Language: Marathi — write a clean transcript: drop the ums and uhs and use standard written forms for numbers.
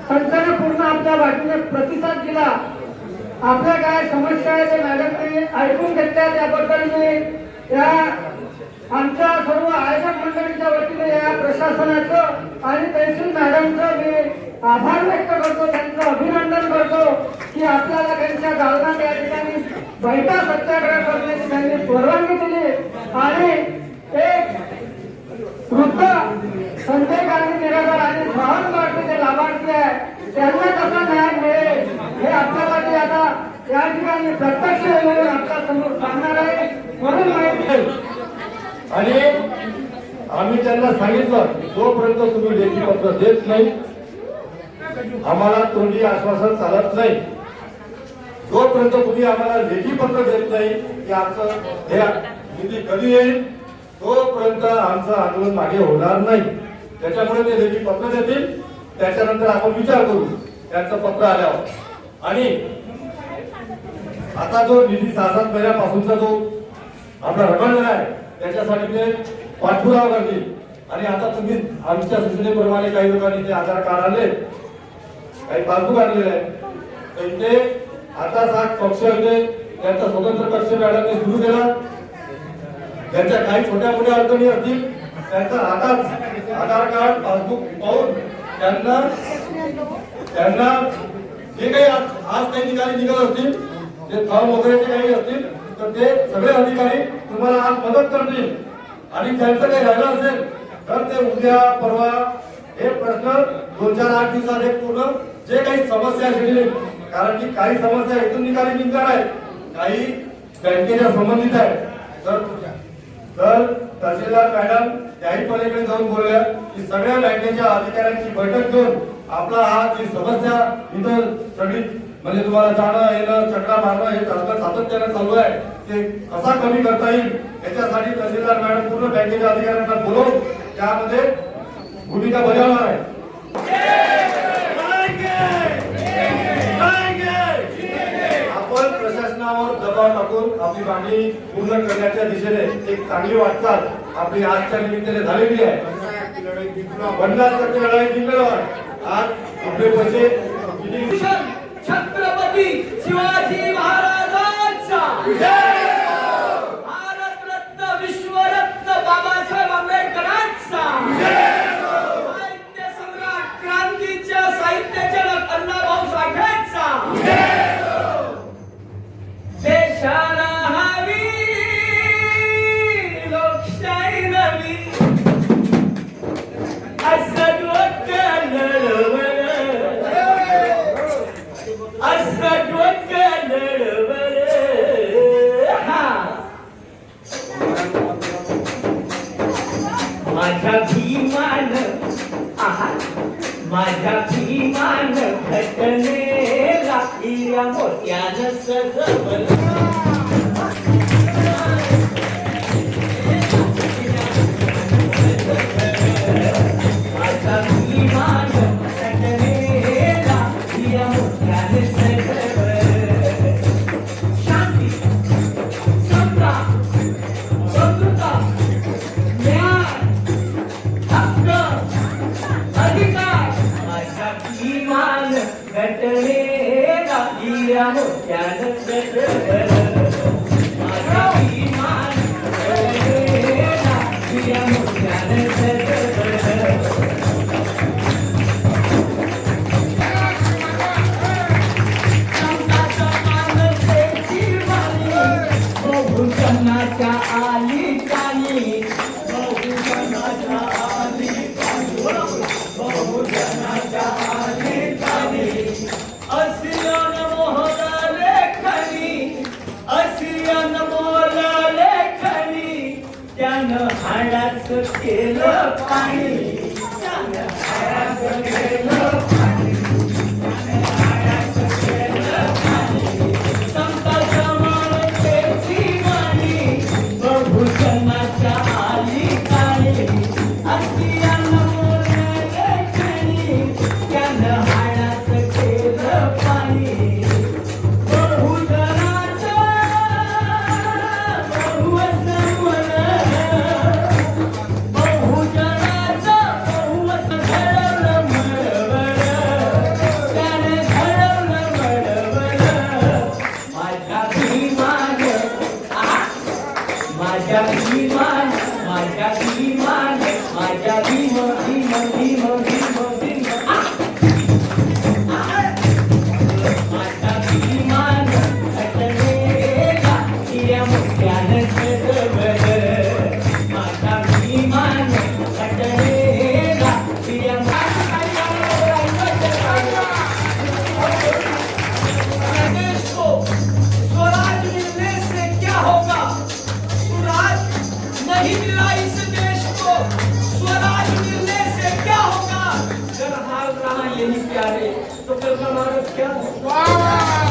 संस्थाने पूर्ण आपल्या बाजूने प्रतिसाद दिला. आपल्या काय समस्या आहे ते मॅडमने ऐकून घेतल्या. त्याबद्दल मी या आमच्या सर्व आयोजक मंडळीच्या वतीने या प्रशासनाचं आणि तहसील मॅडमचं मी आभार व्यक्त करतो, त्यांचं अभिनंदन करतो की आपल्याला त्यांच्या गावात या ठिकाणी बैठा सत्याग्रह करण्याची त्यांनी परवानगी दिली. आणि एक वृद्ध संजय गांधी निराधार आणि श्रावण बाळचे लाभार्थी आहे त्यांना कसा न्याय मिळेल हे आपल्याला ते आता या ठिकाणी प्रत्यक्ष येऊन आपल्या समोर सांगणार आहे. म्हणून माहिती आणि आम्ही त्यांना सांगितलं जोपर्यंत तुम्ही लेखी पत्र देत नाही आम्हाला तोंडी आश्वासन चालत नाही. जोपर्यंत तुम्ही आम्हाला लेखी पत्र देत नाही की आमचं हे निधी कधी येईल तोपर्यंत आमचं आंदोलन मागे होणार नाही. त्याच्यामुळे ते लेखी पत्र देतील, त्याच्यानंतर आपण विचार करू त्यांचं पत्र आल्यावर. आणि आता जो निधी 6-7 महिन्यापासूनचा जो आपला रखडलेला आहे त्याच्यासाठी ते पाठपुरावा करतील. आणि आता तुम्ही आमच्या सूचनेप्रमाणे काही लोकांनी ते आधार कार्ड आणले, काही पासबुक आणलेले आहे, तर इथे आता 7 पक्ष होते त्यांचा स्वतंत्र कक्ष मॅडमने सुरू केला. त्यांच्या काही छोट्या मोठ्या अडचणी असतील त्यांचा आताच आधार कार्ड पासबुक पाहून त्यांना जे काही आज काही ठिकाणी निघत असतील ते फॉर्म वगैरे काही असतील तर ते सगळे अधिकारी तुम्हाला आज मदत करतील. आणि त्यांचं काही राहिलं असेल तर ते उद्या परवा हे प्रश्न 2-4-8 दिवसात एक पूर्ण जे काही समस्या असतील, कारण की काही समस्या इथून निकाली निघणार आहेत, काही बँकेच्या संबंधित आहे. तर तहसीलदार मॅडम त्याही पलीकडे जाऊन बोलल्या की सगळ्या बँकेच्या अधिकाऱ्यांची बैठक घेऊन आपला हा जी समस्या इथं सगळी म्हणजे तुम्हाला जाणं येणं चक्रा मारणं हे चांगलं सातत्यानं चालू आहे ते कसा कमी करता येईल याच्यासाठी तहसीलदार मॅडम पूर्ण बँकेच्या अधिकाऱ्यांना बोलवून त्यामध्ये भूमिका बजावणार आहे. आपण प्रशासनावर दबाव टाकून आपली मागणी पूर्ण करण्याच्या दिशेने एक चांगली वाटचाल आपली आजच्या निमित्ताने झालेली आहे. 50% लढाई जिंकलो आहे. आज आपले पैसे छत्रपती शिवाजी महाराजांचा भारतरत्न विश्वरत्न बाबासाहेब आंबेडकरांचा साहित्य सम्राट क्रांतीच्या साहित्य जनक अण्णाभाऊ साठेंचा देशाला हवी लोकशाही नवी असं डोकं लढवलं असं डोकं लढवलं माझ्या भीमान माझ्या भीमान घटनेला हिऱ्या मोत्यानं सजवलं तो करना माणूस क्या वा वा वा